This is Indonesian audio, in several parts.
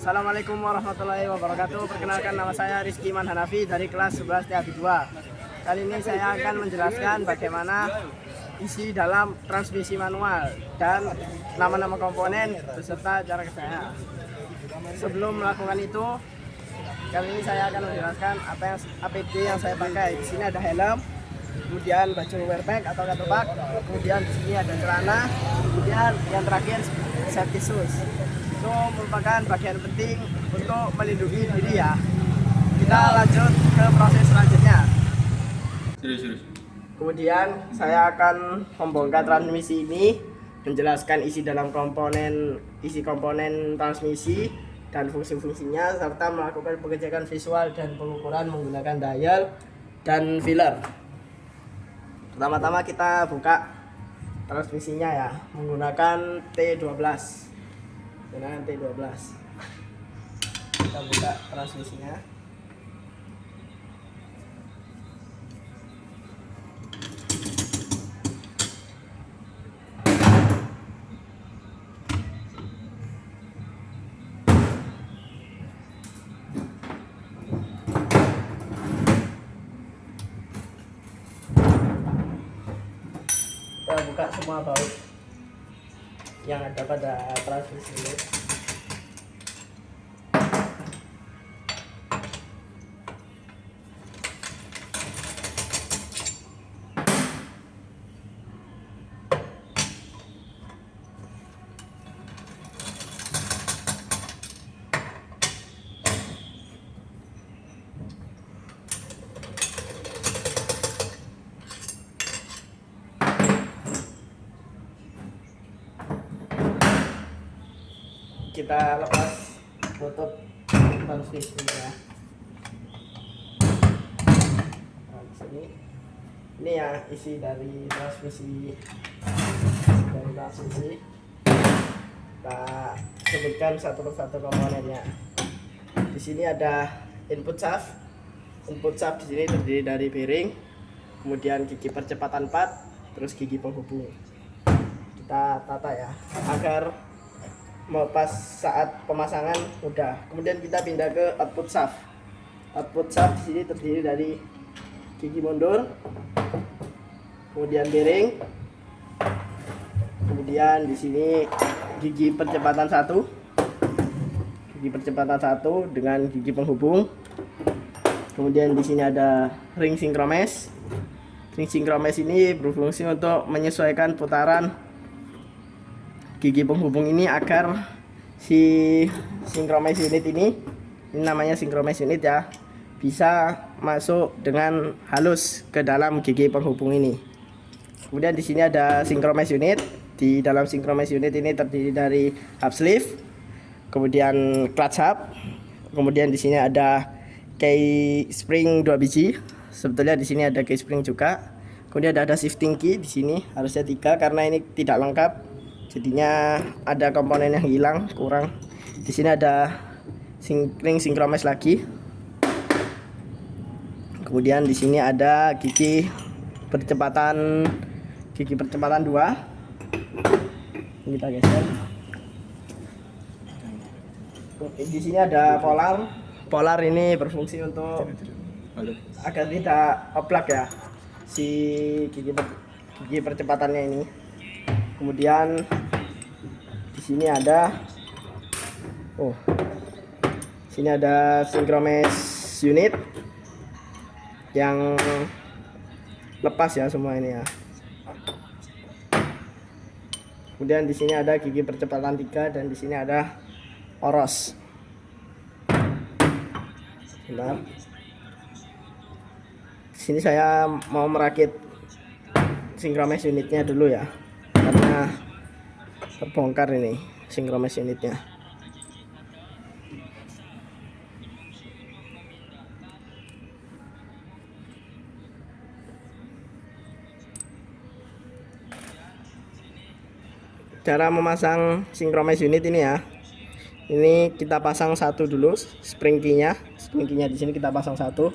Assalamualaikum warahmatullahi wabarakatuh. Perkenalkan, nama saya Rizky Iman Hanafi dari kelas 11 TAB 2. Kali ini saya akan menjelaskan bagaimana isi dalam transmisi manual dan nama-nama komponen beserta cara kerjanya. Sebelum melakukan itu, kali ini saya akan menjelaskan APD yang saya pakai. Di sini ada helm, kemudian baju wearpack atau katupak, kemudian di sini ada celana, kemudian yang terakhir safety shoes. Itu merupakan bagian penting untuk melindungi diri ya. Kita lanjut ke proses selanjutnya. Kemudian saya akan membongkar transmisi ini, menjelaskan isi komponen transmisi dan fungsi-fungsinya, serta melakukan pengecekan visual dan pengukuran menggunakan dial dan filler. Pertama-tama kita buka transmisinya ya, menggunakan T12. Kita buka transmisinya. Kita buka semua baut yang ada pada transmisi ini. Kita lepas tutup transmisinya. Nah, di sini ini ya isi dari transmisi. Kita sebutkan satu persatu komponennya. Di sini ada input shaft. Input shaft di sini terdiri dari bearing, kemudian gigi percepatan 4, terus gigi penghubung. Kita tata ya agar pas saat pemasangan mudah. Kemudian kita pindah ke output shaft. Output shaft di sini terdiri dari gigi mundur, kemudian bearing, kemudian di sini gigi percepatan 1, dengan gigi penghubung. Kemudian di sini ada ring synchromess. Ring synchromess ini berfungsi untuk menyesuaikan putaran gigi penghubung ini agar si synchromess unit ini namanya synchromess unit ya, bisa masuk dengan halus ke dalam gigi penghubung ini. Kemudian di sini ada synchromess unit. Di dalam synchromess unit ini terdiri dari hub sleeve, kemudian clutch hub, kemudian di sini ada key spring 2 biji. Sebetulnya di sini ada key spring juga. Kemudian ada shifting key di sini, harusnya 3 karena ini tidak lengkap. Jadinya ada komponen yang hilang, kurang. Di sini ada ring synchromess lagi. Kemudian di sini ada gigi percepatan 2. Kita geser. Di sini ada polar. Polar ini berfungsi untuk agar tidak oblak ya si gigi percepatannya ini. Kemudian di sini ada synchromess unit yang lepas ya semua ini ya. Kemudian di sini ada gigi percepatan 3 dan di sini ada oros. Bentar. Di sini saya mau merakit synchromess unitnya dulu ya, karena terbongkar ini synchromess unitnya. Cara memasang synchromess unit ini ya, ini kita pasang satu dulu spring key-nya di sini kita pasang satu.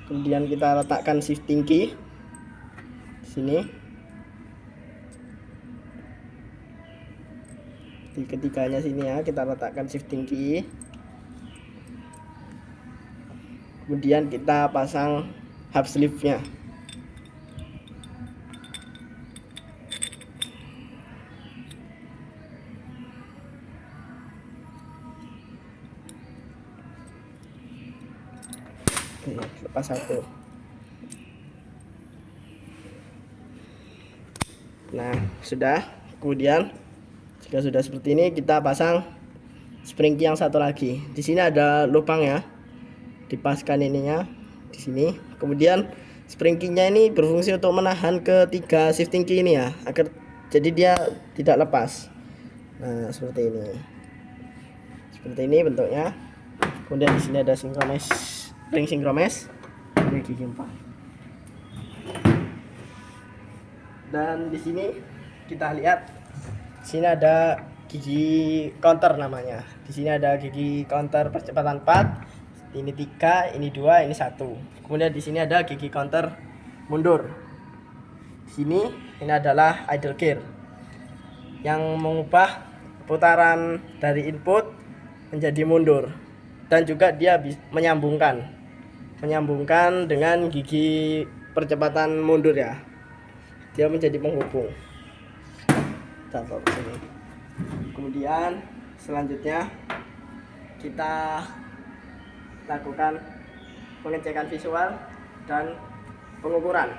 Kemudian kita letakkan shifting key di sini. di ketiganya sini ya, kita letakkan shifting key. Kemudian kita pasang hub sleeve-nya. Oke, lepas satu. Nah, sudah. Kemudian jika sudah seperti ini, kita pasang spring key yang satu lagi. Di sini ada lubang ya. Dipaskan ininya di sini. Kemudian spring key-nya ini berfungsi untuk menahan ketiga shifting key ini ya, agar jadi dia tidak lepas. Nah, seperti ini. Seperti ini bentuknya. Kemudian di sini ada synchronize, ring synchronize. Ini gigi 4. Dan di sini kita lihat, di sini ada gigi counter namanya. Di sini ada gigi counter percepatan 4. Ini 3, ini 2, ini 1. Kemudian di sini ada gigi counter mundur. Di sini ini adalah idle gear yang mengubah putaran dari input menjadi mundur, dan juga dia menyambungkan dengan gigi percepatan mundur ya. Dia menjadi penghubung. Taruh sini. Kemudian selanjutnya kita lakukan pengecekan visual dan pengukuran.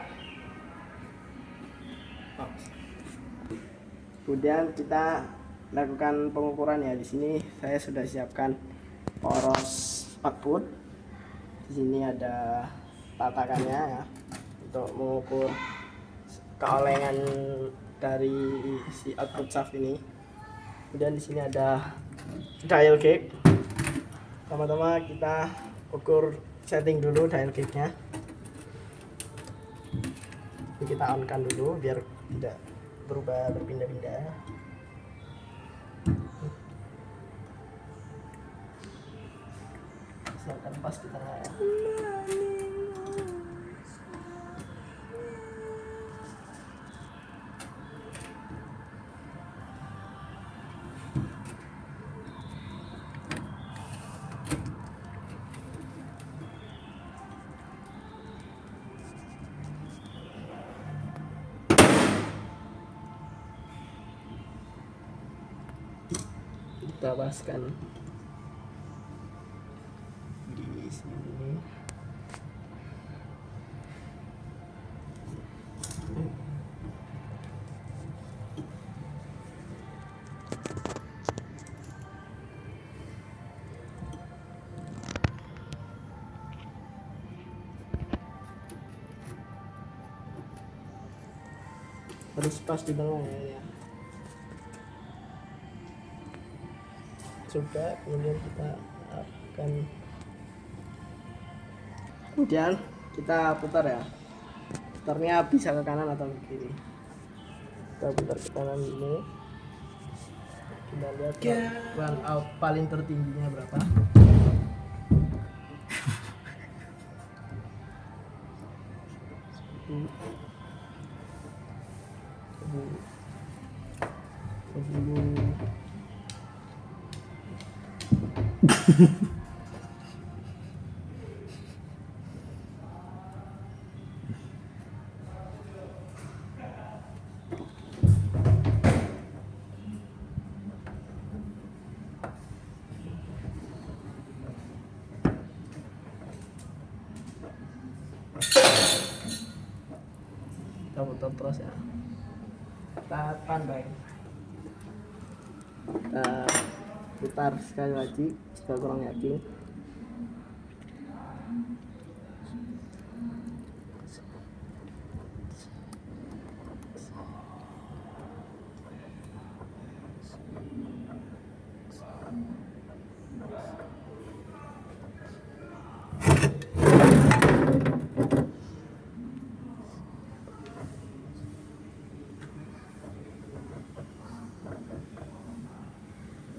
Kemudian kita lakukan pengukuran ya. Di sini saya sudah siapkan poros spakbor. Di sini ada tatakannya ya, untuk mengukur keolengan dari si output shaft ini. Kemudian di sini ada dial gauge. Pertama-tama kita ukur, setting dulu dial gauge-nya. Ini kita on-kan dulu biar tidak berubah berpindah-pindah. Siapkan pas di tengah ya. Kita paskan di sini. Harus pas di tengah ya. Sudah, kemudian kita putar ya. Putarnya bisa ke kanan atau ke kiri. Kita putar ke kanan ini. Kita lihat run out paling tertingginya berapa. Kita putar terus ya. Kita pandai. Kita putar sekali lagi jika kurang yakin.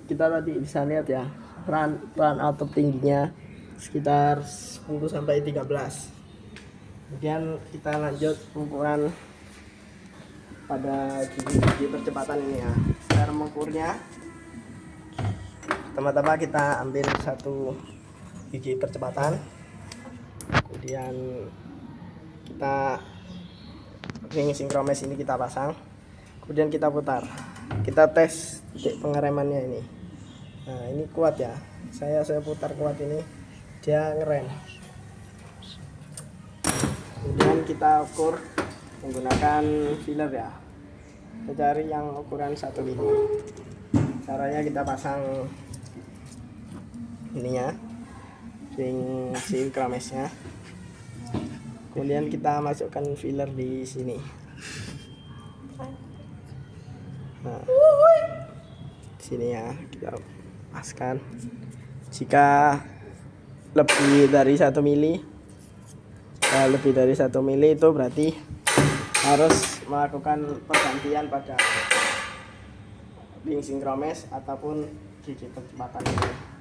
Kita tadi bisa lihat ya, run out tertingginya sekitar 10 sampai 13. Kemudian kita lanjut pengukuran pada gigi percepatan ini ya. Cara mengukurnya, Pertama-tama kita ambil satu gigi percepatan, kemudian kita ring sinkromes ini kita pasang, kemudian kita putar, kita tes titik pengeremannya ini. Nah ini kuat ya, saya putar kuat ini, dia ngerem. Kemudian kita ukur menggunakan filler ya, kita cari yang ukuran 1 mm. Caranya kita pasang ininya, ring sinkromesnya, kemudian kita masukkan filler di sini. Nah, sini ya kita paskan. Jika lebih dari 1 mili, lebih dari 1 mili itu berarti harus melakukan pergantian pada ring sinkromes ataupun gigi percepatan ini.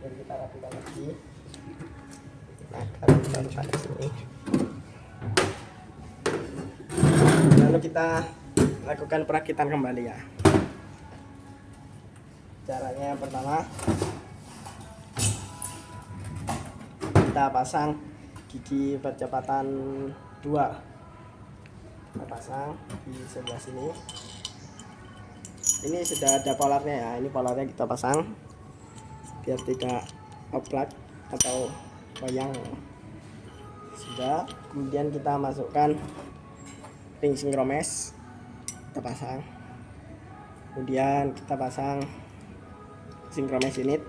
Dan kita rapikan lagi. Nah, kita taruh di sini. Lalu kita lakukan perakitan kembali ya. Caranya yang pertama, kita pasang gigi percepatan 2, kita pasang di sebelah sini. Ini sudah ada polarnya ya, ini polarnya kita pasang biar tidak oplak atau goyang. Sudah, kemudian kita masukkan ring sinkromes, kita pasang, kemudian kita pasang sinkromes unit,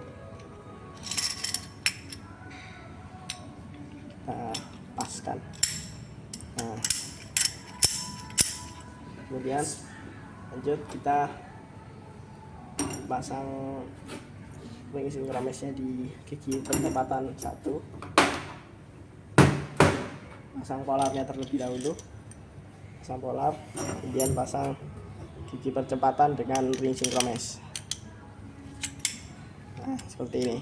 kita paskan. Nah, kemudian lanjut kita pasang ring sinkromesnya di gigi percepatan 1, pasang polarnya terlebih dahulu, pasang polar, kemudian pasang gigi percepatan dengan ring sinkromes. Nah, seperti ini.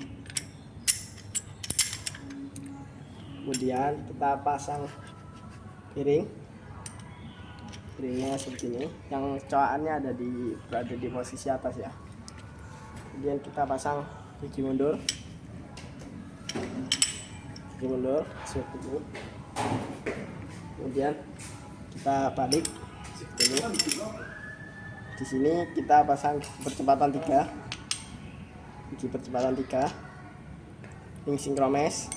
Kemudian kita pasang piringnya seperti ini, yang coakannya berada di posisi atas ya. Kemudian kita pasang gigi mundur seperti ini. Kemudian kita balik seperti ini. Di sini kita pasang percepatan 3, gigi percepatan 3, ring sinkromes,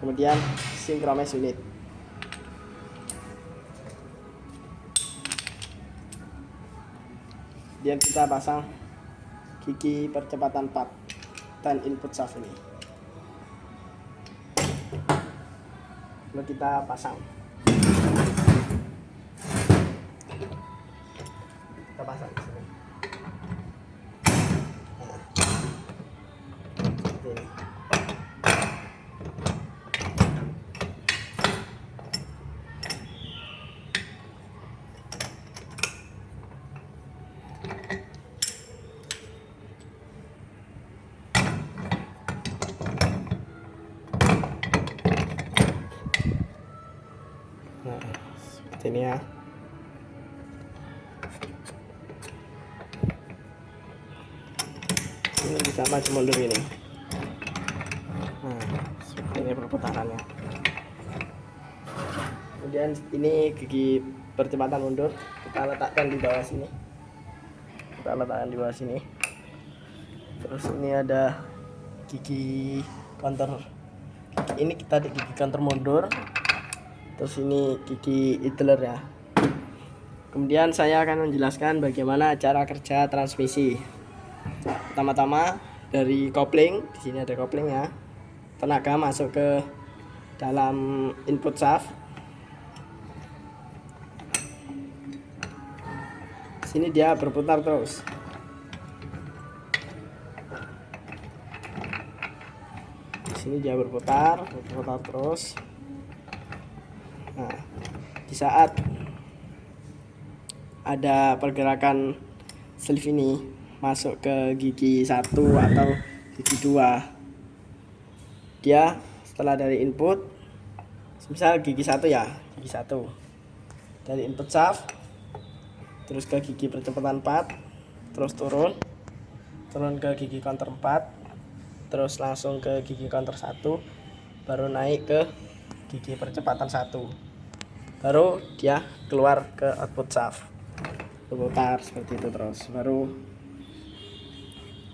kemudian sinkromes unit. Kemudian kita pasang gigi percepatan 4 dan input shaft ini. Lalu kita pasang. Kita pasang di sini. Nah, seperti ini. Nah, seperti ini ya. Ini bisa maju mundur ini. Nah, seperti ini perputarannya. Kemudian ini gigi percepatan mundur, kita letakkan di bawah sini. Terus ini ada gigi counter. Ini kita di gigi counter mundur. Terus ini gigi idler ya. Kemudian saya akan menjelaskan bagaimana cara kerja transmisi. Pertama-tama dari kopling, di sini ada kopling ya. Tenaga masuk ke dalam input shaft. Sini dia berputar terus. Di sini dia berputar terus. Nah, di saat ada pergerakan sleeve ini masuk ke gigi 1 atau gigi 2, dia setelah dari input, misal gigi 1 ya, gigi 1, dari input shaft terus ke gigi percepatan 4, terus turun ke gigi counter 4, terus langsung ke gigi counter 1, baru naik ke gigi percepatan 1, baru dia keluar ke output shaft, berputar seperti itu terus. Baru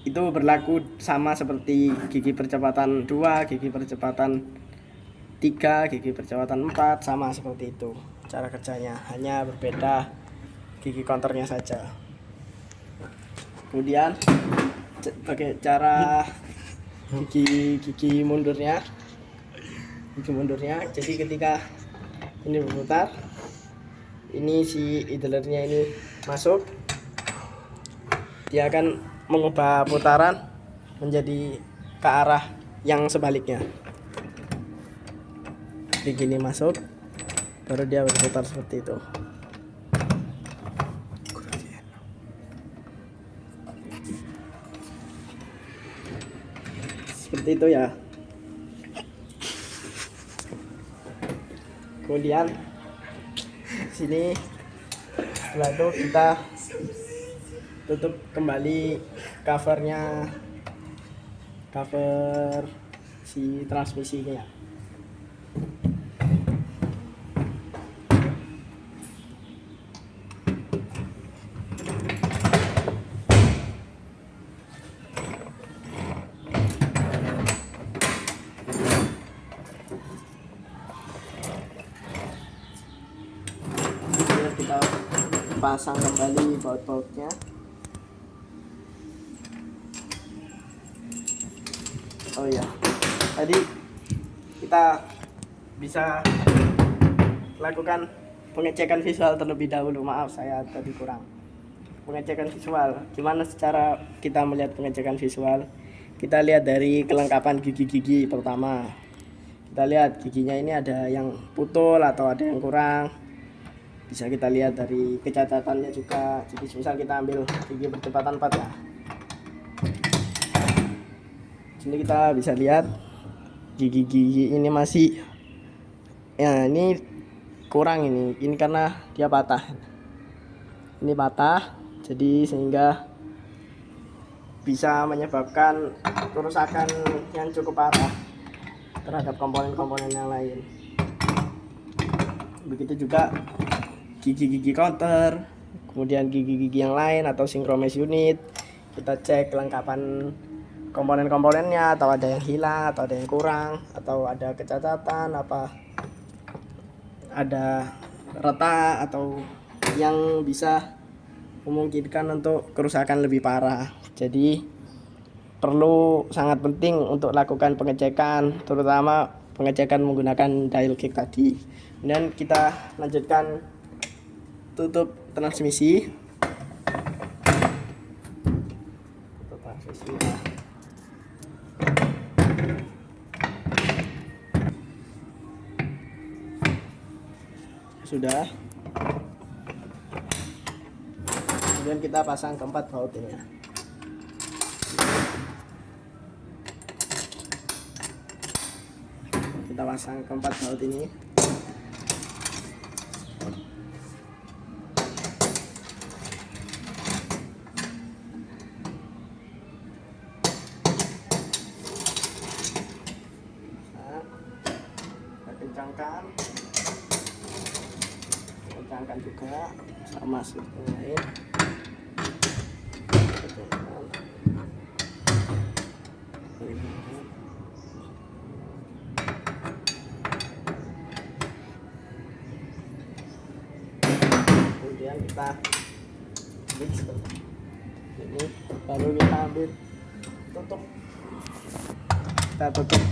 itu berlaku sama seperti gigi percepatan 2, gigi percepatan 3, gigi percepatan 4, sama seperti itu cara kerjanya, hanya berbeda gigi counternya saja. Kemudian pakai cara gigi mundurnya, jadi ketika ini berputar, ini si idlernya ini masuk, dia akan mengubah putaran menjadi ke arah yang sebaliknya. Gigi ini masuk, baru dia berputar seperti itu. Seperti itu ya. Kemudian sini setelah itu kita tutup kembali cover si transmisinya. Kita pasang kembali baut-bautnya. Oh iya, tadi kita bisa lakukan pengecekan visual terlebih dahulu. Maaf, saya tadi kurang. Pengecekan visual, gimana secara kita melihat pengecekan visual? Kita lihat dari kelengkapan gigi-gigi. Pertama, kita lihat giginya ini ada yang putul atau ada yang kurang. Bisa kita lihat dari kecatatannya juga. Jadi misal kita ambil gigi percepatan 4 ya, sini kita bisa lihat gigi-gigi ini masih ya, ini kurang, ini karena dia patah, ini patah, jadi sehingga bisa menyebabkan kerusakan yang cukup parah terhadap komponen-komponen yang lain. Begitu juga gigi-gigi counter, kemudian gigi-gigi yang lain atau synchromess unit, kita cek kelengkapan komponen-komponennya, atau ada yang hilang atau ada yang kurang, atau ada kecacatan, apa ada retak atau yang bisa memungkinkan untuk kerusakan lebih parah. Jadi perlu, sangat penting untuk lakukan pengecekan, terutama pengecekan menggunakan dial kick tadi. Kemudian kita lanjutkan tutup transmisi. Sudah. Kemudian kita pasang keempat baut ini. Kita pasang keempat baut ini. Kencangkan juga sama seperti lain. Kemudian kita mix ini, baru kita ambil tutup, kita tutup.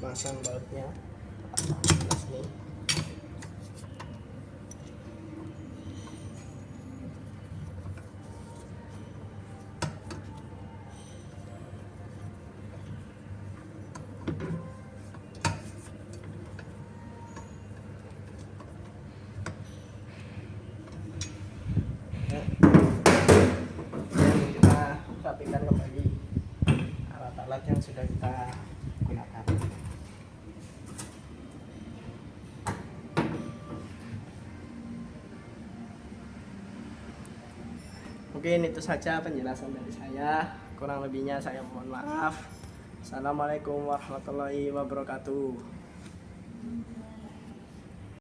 Pasang bautnya sini. alat yang sudah kita gunakan. Mungkin itu saja penjelasan dari saya. Kurang lebihnya saya mohon maaf. Assalamualaikum warahmatullahi wabarakatuh.